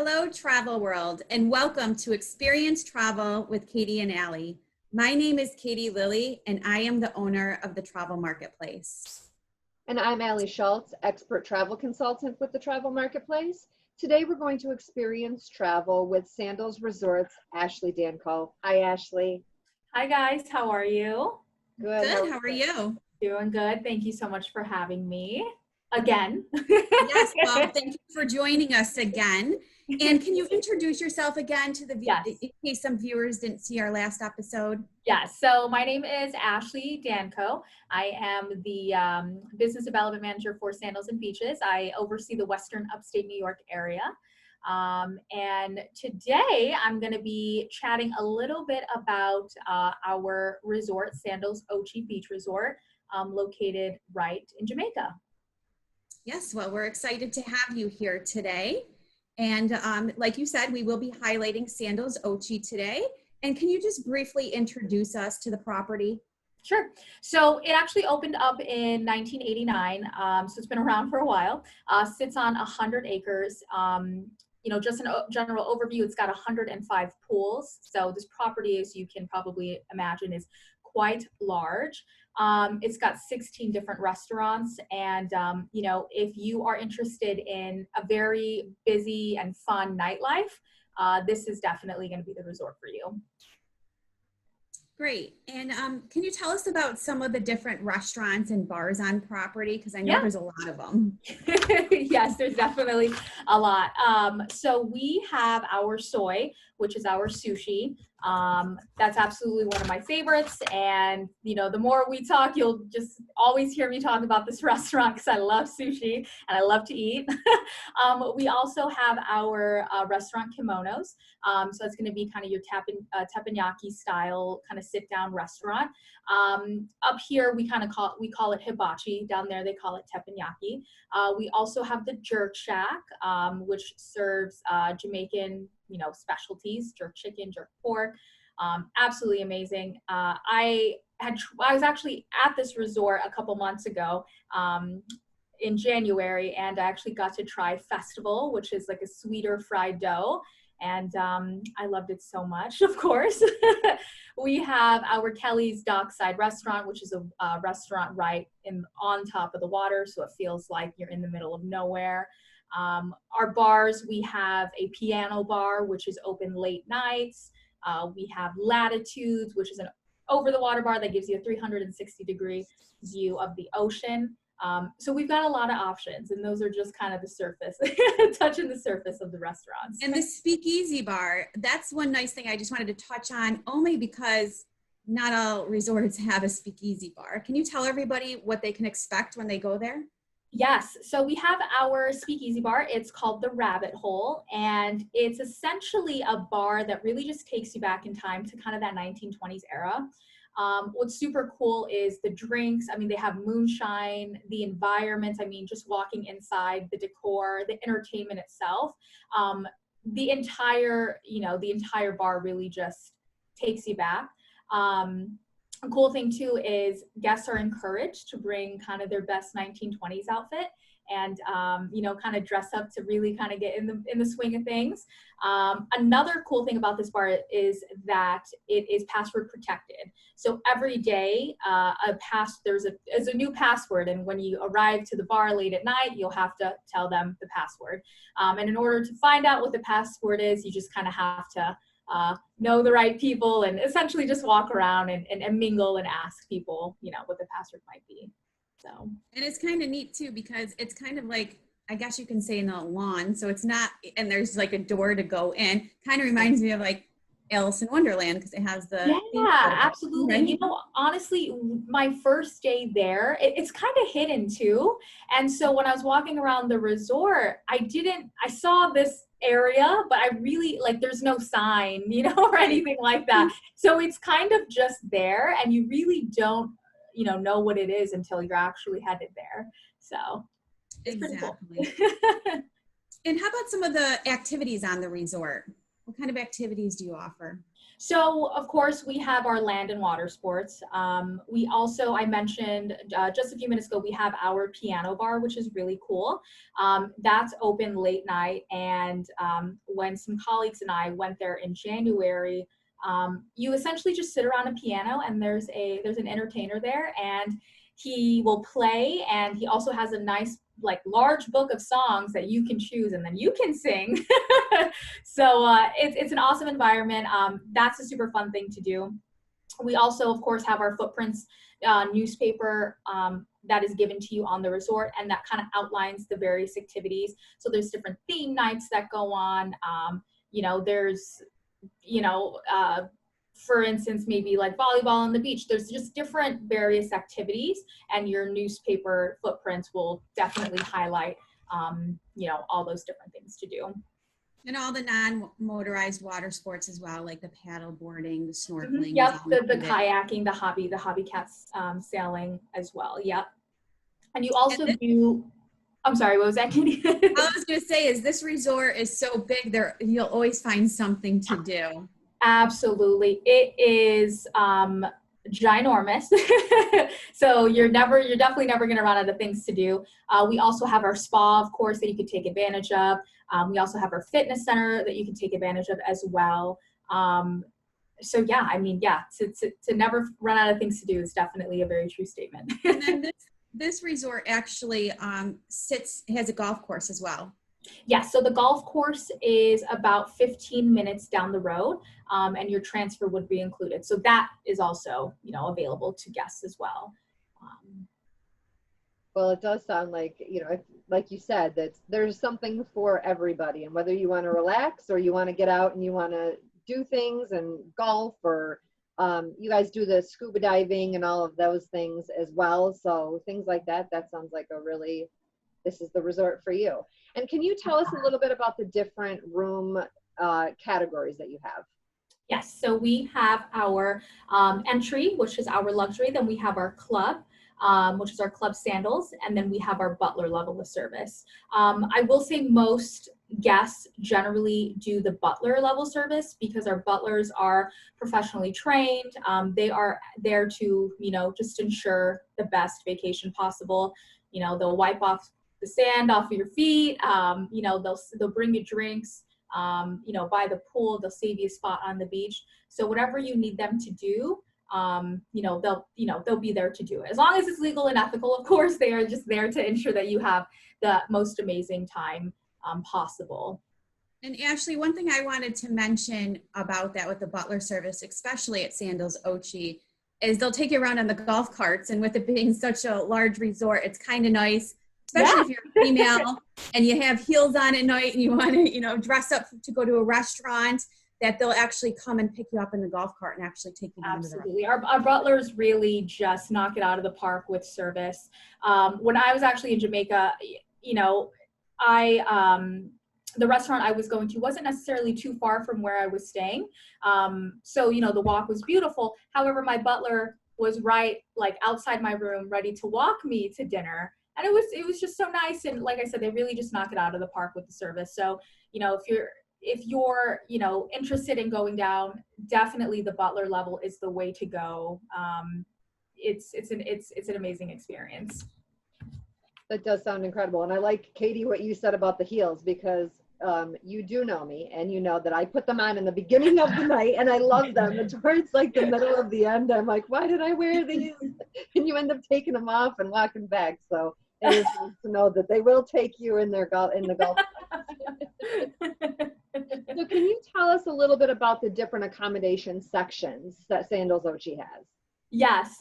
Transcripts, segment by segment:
Hello, travel world, and welcome to Experience Travel with Katie and Allie. My name is Katie Lilly, and I am the owner of the Travel Marketplace. And I'm Allie Schultz, expert travel consultant with the Travel Marketplace. Today we're going to experience travel with Sandals Resorts, Ashley Danko. Hi, Ashley. Hi guys, how are you? Good, how are you? Doing good. Thank you so much for having me again. Yes, well, thank you for joining us again. And can you introduce yourself again to the Yes. in case some viewers didn't see our last episode? Yes, so my name is Ashley Danko. I am the business development manager for Sandals and Beaches. I oversee the Western Upstate New York area. And today I'm going to be chatting a little bit about our resort, Sandals Ochi Beach Resort, located right in Jamaica. Yes, well, we're excited to have you here today. And like you said, we will be highlighting Sandals Ochi today. And can you just briefly introduce us to the property? Sure. So it actually opened up in 1989. So it's been around for a while. Sits on 100 acres. Just a general overview, it's got 105 pools. So this property, as you can probably imagine, is quite large. It's got 16 different restaurants. And, if you are interested in a very busy and fun nightlife, this is definitely going to be the resort for you. Great. And can you tell us about some of the different restaurants and bars on property? Because I know there's a lot of them. Yes, there's definitely a lot. So we have our soy, which is our sushi. That's absolutely one of my favorites. And, the more we talk, you'll just always hear me talk about this restaurant because I love sushi and I love to eat. We also have our restaurant kimonos. So it's going to be kind of your teppanyaki style kind of sit down restaurant. Up here, we call it hibachi. Down there, they call it teppanyaki. We also have the Jerk Shack, which serves Jamaican, specialties, jerk chicken, jerk pork. Absolutely amazing. I was actually at this resort a couple months ago in January, and I actually got to try Festival, which is like a sweeter fried dough. And I loved it so much, of course. We have our Kelly's Dockside Restaurant, which is a restaurant right on top of the water, so it feels like you're in the middle of nowhere. Our bars, we have a piano bar, which is open late nights. We have Latitudes, which is an over-the-water bar that gives you a 360-degree view of the ocean. So we've got a lot of options, and those are just kind of the surface, touching the surface of the restaurants. And the speakeasy bar, that's one nice thing I just wanted to touch on, only because not all resorts have a speakeasy bar. Can you tell everybody what they can expect when they go there? Yes, so we have our speakeasy bar. It's called the Rabbit Hole, and it's essentially a bar that really just takes you back in time to kind of that 1920s era. What's super cool is the drinks. I mean, they have moonshine, the environment. I mean, just walking inside, the decor, the entertainment itself. The entire bar really just takes you back. A cool thing too is guests are encouraged to bring kind of their best 1920s outfit and kind of dress up to really kind of get in the swing of things. Another cool thing about this bar is that it is password protected. So every day there's a new password, and when you arrive to the bar late at night, you'll have to tell them the password. And in order to find out what the password is, you just kind of have to know the right people and essentially just walk around and mingle and ask people, what the password might be. So. And it's kind of neat too, because it's kind of like, I guess you can say in a lawn. So it's not, and there's like a door to go in. Kind of reminds me of like Alice in Wonderland, because it has the. Yeah, absolutely. Right? Honestly, my first day there, it's kind of hidden too. And so when I was walking around the resort, I saw this area, but I really there's no sign, or anything like that. So it's kind of just there, and you really don't, know what it is until you're actually headed there. So it's Exactly. pretty cool. And how about some of the activities on the resort? What kind of activities do you offer? So, of course, we have our land and water sports. We also, I mentioned just a few minutes ago, we have our piano bar, which is really cool. That's open late night. And when some colleagues and I went there in January, you essentially just sit around a piano and there's an entertainer there and he will play, and he also has a nice like large book of songs that you can choose and then you can sing. So it's an awesome environment. That's a super fun thing to do. We also, of course, have our Footprints newspaper that is given to you on the resort, and that kind of outlines the various activities. So there's different theme nights that go on. There's, for instance, maybe like volleyball on the beach. There's just different various activities, and your newspaper Footprints will definitely highlight, all those different things to do. And all the non-motorized water sports as well, like the paddle boarding, the snorkeling. Yep, the kayaking, the hobby cats sailing as well. Yep. And you also do, I'm sorry, what was that, Katie? I was going to say, is this resort is so big, there you'll always find something to do. Absolutely. It is ginormous. So you're definitely never going to run out of things to do. We also have our spa, of course, that you can take advantage of. We also have our fitness center that you can take advantage of as well. So yeah, to never run out of things to do is definitely a very true statement. And then this resort actually has a golf course as well. Yes, so the golf course is about 15 minutes down the road, and your transfer would be included. So that is also, available to guests as well. Well, it does sound like, like you said, that there's something for everybody. And whether you want to relax or you want to get out and you want to do things and golf, or you guys do the scuba diving and all of those things as well. So things like that sounds like this is the resort for you. And can you tell us a little bit about the different room categories that you have? Yes, so we have our entry, which is our luxury. Then we have our club, which is our club Sandals. And then we have our butler level of service. I will say most guests generally do the butler level service because our butlers are professionally trained. They are there to, just ensure the best vacation possible. They'll wipe off the sand off of your feet. They'll bring you drinks. By the pool, they'll save you a spot on the beach. So whatever you need them to do, they'll be there to do it. As long as it's legal and ethical, of course, they are just there to ensure that you have the most amazing time possible. And Ashley, one thing I wanted to mention about that with the butler service, especially at Sandals Ochi, is they'll take you around on the golf carts. And with it being such a large resort, it's kind of nice, especially if you're a female and you have heels on at night and you want to, dress up to go to a restaurant, that they'll actually come and pick you up in the golf cart and actually take you down to the restaurant. Absolutely. Our butlers really just knock it out of the park with service. When I was actually in Jamaica, the restaurant I was going to wasn't necessarily too far from where I was staying. So, the walk was beautiful. However, my butler was right like outside my room, ready to walk me to dinner. And it was just so nice. And like I said, they really just knock it out of the park with the service. So, if you're interested in going down, definitely the butler level is the way to go. It's an amazing experience. That does sound incredible. And I like, Katie, what you said about the heels, because you do know me and you know that I put them on in the beginning of the night and I love them. And towards like the middle of the end, I'm like, why did I wear these? And you end up taking them off and walking back. So it is nice to know that they will take you in the golf. So can you tell us a little bit about the different accommodation sections that Sandals Ochi has? Yes.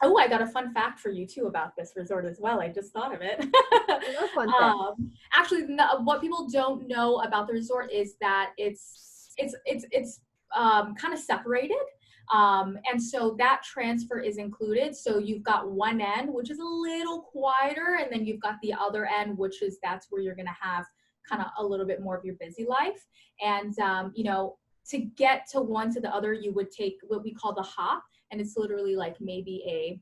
I got a fun fact for you too about this resort as well. I just thought of it. Actually, what people don't know about the resort is that it's kind of separated. And so that transfer is included. So you've got one end, which is a little quieter, and then you've got the other end, that's where you're going to have kind of a little bit more of your busy life. And, to get to one to the other, you would take what we call the hop. And it's literally like maybe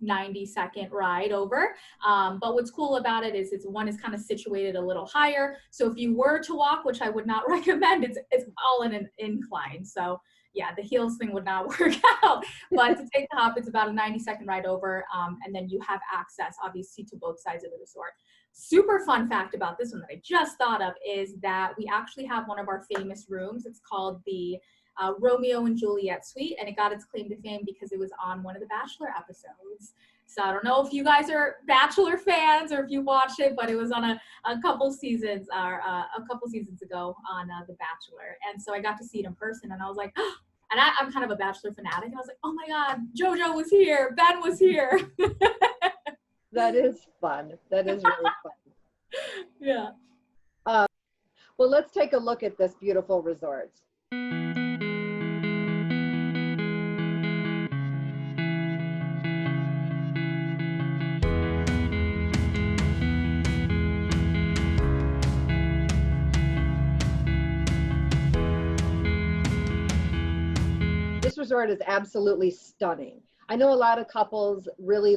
90-second ride over. But what's cool about it is one is kind of situated a little higher. So if you were to walk, which I would not recommend, it's all in an incline. So yeah, the heels thing would not work out. But to take the hop, it's about a 90-second ride over. And then you have access, obviously, to both sides of the resort. Super fun fact about this one that I just thought of is that we actually have one of our famous rooms. It's called the Romeo and Juliet Suite, and it got its claim to fame because it was on one of the Bachelor episodes. So I don't know if you guys are Bachelor fans or if you watched it, but it was on a couple seasons ago on The Bachelor, and so I got to see it in person, and I was like, oh, and I'm kind of a Bachelor fanatic, and I was like, oh my God, JoJo was here, Ben was here. That is fun. That is really fun. Yeah. Well, let's take a look at this beautiful resort. This resort is absolutely stunning. I know a lot of couples really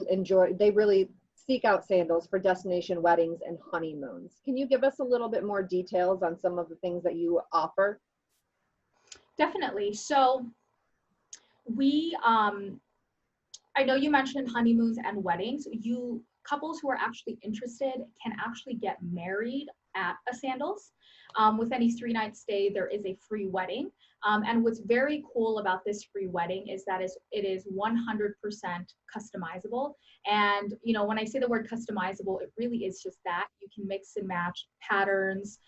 seek out Sandals for destination weddings and honeymoons. Can you give us a little bit more details on some of the things that you offer? Definitely. So we, I know you mentioned honeymoons and weddings. Couples who are actually interested can actually get married at a Sandals. With any 3-night stay, there is a free wedding. And what's very cool about this free wedding is that it is 100% customizable. And, you know, when I say the word customizable, it really is just that. You can mix and match patterns.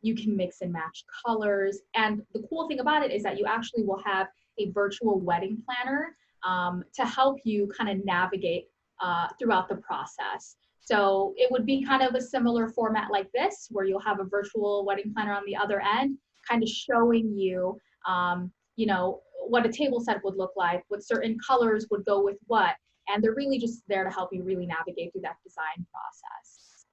You can mix and match colors. And the cool thing about it is that you actually will have a virtual wedding planner to help you kind of navigate throughout the process. So it would be kind of a similar format like this, where you'll have a virtual wedding planner on the other end, kind of showing you, you know, what a table set would look like, what certain colors would go with what. And they're really just there to help you really navigate through that design process.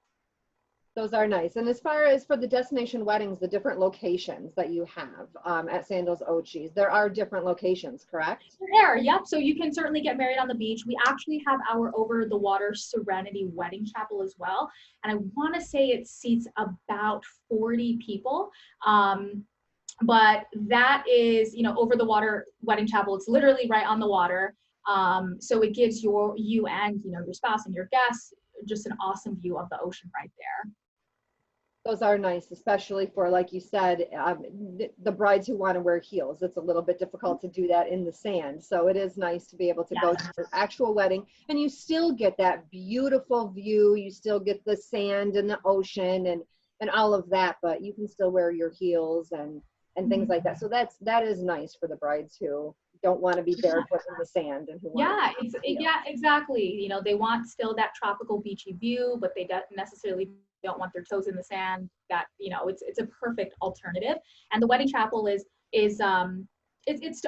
Those are nice. And as far as for the destination weddings, the different locations that you have at Sandals Ochi, there are different locations, correct? There, yep. So you can certainly get married on the beach. We actually have our over the water Serenity Wedding Chapel as well. And I want to say it seats about 40 people. But that is, you know, over the water wedding chapel. It's literally right on the water. So it gives you and, you know, your spouse and your guests just an awesome view of the ocean right there. Those are nice, especially for, like you said, the brides who want to wear heels. It's a little bit difficult to do that in the sand. So it is nice to be able to go to an actual wedding and you still get that beautiful view. You still get the sand and the ocean and all of that, but you can still wear your heels and things like that. So that is nice for the brides who don't want to be barefoot in the sand and who want exactly. You know, they want still that tropical beachy view, but they don't necessarily don't want their toes in the sand. That, you know, it's a perfect alternative. And the wedding chapel is it's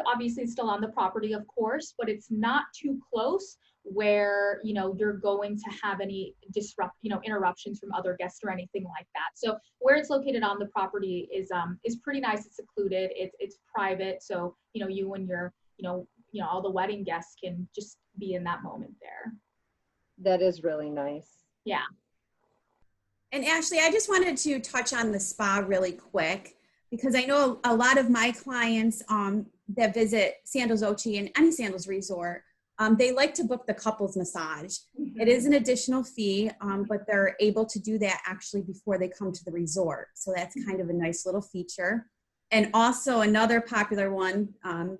obviously still on the property, of course, but it's not too close where, you know, you're going to have any interruptions from other guests or anything like that. So where it's located on the property is pretty nice. It's secluded. It's private. So, you know, you and your, you know, all the wedding guests can just be in that moment there. That is really nice. Yeah. And Ashley, I just wanted to touch on the spa really quick, because I know a lot of my clients that visit Sandals Ochi and any Sandals resort, they like to book the couples massage. Mm-hmm. It is an additional fee, but they're able to do that actually before they come to the resort. So that's kind of a nice little feature. And also another popular one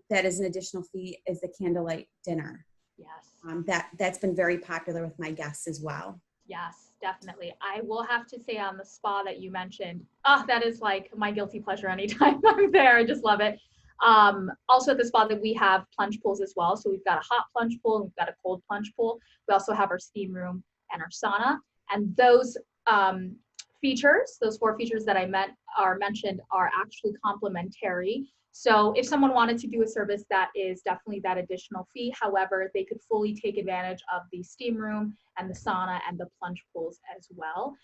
that is an additional fee is the candlelight dinner. Yes. That's been very popular with my guests as well. Yes, definitely. I will have to say on the spa that you mentioned, that is like my guilty pleasure anytime I'm there. I just love it. Also at the spa that we have plunge pools as well. So we've got a hot plunge pool and we've got a cold plunge pool. We also have our steam room and our sauna. And those features, those 4 features that I mentioned are actually complimentary. So if someone wanted to do a service, that is definitely that additional fee. However, they could fully take advantage of the steam room and the sauna and the plunge pools as well.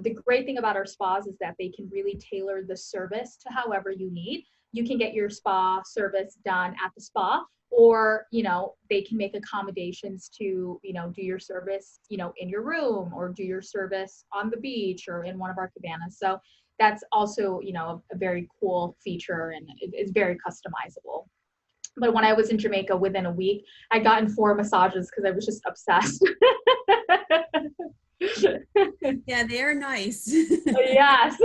The great thing about our spas is that they can really tailor the service to however you need. you can get your spa service done at the spa, or, you know, they can make accommodations to, you know, do your service, you know, in your room, or do your service on the beach or in one of our cabanas. So that's also, you know, a very cool feature, and it's very customizable. But when I was in Jamaica, within a week, I'd gotten 4 massages because I was just obsessed. Yeah, they are nice. Yes.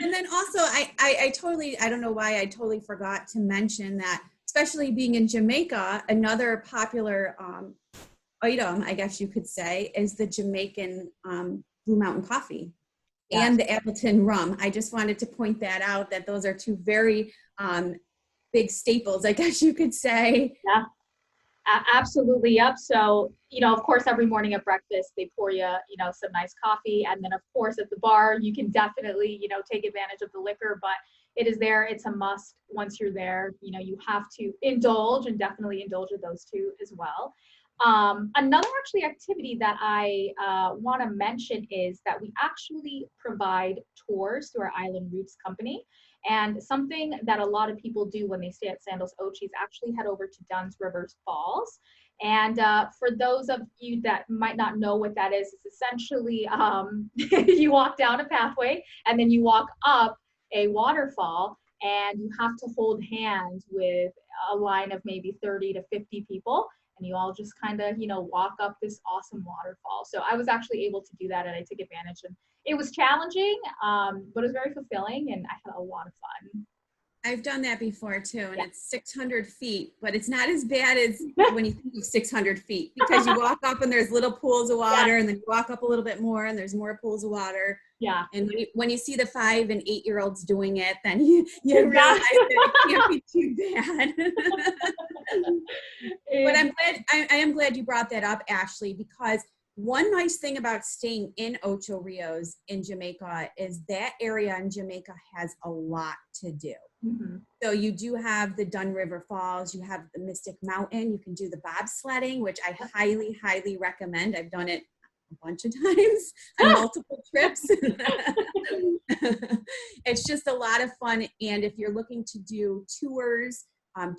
And then also, I don't know why I totally forgot to mention that, especially being in Jamaica, another popular item, I guess you could say, is the Jamaican Blue Mountain coffee and the Appleton rum. I just wanted to point that out, that those are 2 very big staples, I guess you could say. Yeah. Absolutely. Yep. So, you know, of course, every morning at breakfast, they pour you, you know, some nice coffee. And then, of course, at the bar, you can definitely, you know, take advantage of the liquor, but it is there. It's a must. Once you're there, you know, you have to indulge, and definitely indulge with those 2 as well. Another actually activity that I want to mention is that we actually provide tours through our Island Roots company. And something that a lot of people do when they stay at Sandals Ochi is actually head over to Dunn's Rivers Falls. And for those of you that might not know what that is, it's essentially you walk down a pathway and then you walk up a waterfall, and you have to hold hands with a line of maybe 30 to 50 people. And you all just kind of, you know, walk up this awesome waterfall. So I was actually able to do that, and I took advantage. And it was challenging, but it was very fulfilling, and I had a lot of fun. I've done that before too, and it's 600 feet, but it's not as bad as when you think of 600 feet, because you walk up and there's little pools of water, and then you walk up a little bit more and there's more pools of water. Yeah. And when you see the 5 and 8-year-olds doing it, then you realize that it can't be too bad. But I am glad you brought that up, Ashley, because one nice thing about staying in Ocho Rios in Jamaica is that area in Jamaica has a lot to do. Mm-hmm. So you do have the Dunn River Falls, you have the Mystic Mountain, you can do the bobsledding, which I highly, highly recommend. I've done it a bunch of times on multiple trips. It's just a lot of fun. And if you're looking to do tours,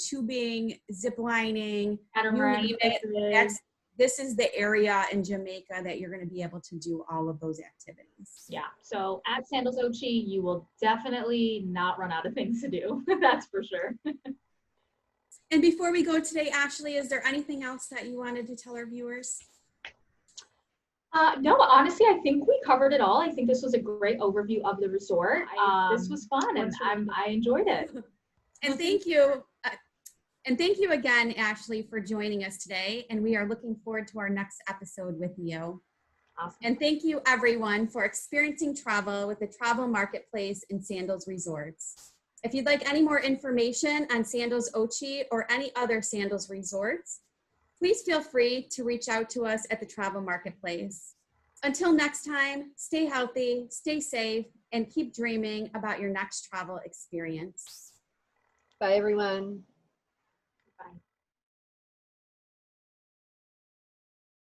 tubing, zip lining, you name it, this is the area in Jamaica that you're going to be able to do all of those activities. Yeah. So at Sandals Ochi, you will definitely not run out of things to do. That's for sure. And before we go today, Ashley, is there anything else that you wanted to tell our viewers? No, honestly, I think we covered it all. I think this was a great overview of the resort. This was fun, and I enjoyed it. And thank you. And thank you again, Ashley, for joining us today. And we are looking forward to our next episode with you. Awesome. And thank you, everyone, for experiencing travel with the Travel Marketplace and Sandals Resorts. If you'd like any more information on Sandals Ochi or any other Sandals resorts, please feel free to reach out to us at the Travel Marketplace. Until next time, stay healthy, stay safe, and keep dreaming about your next travel experience. Bye, everyone.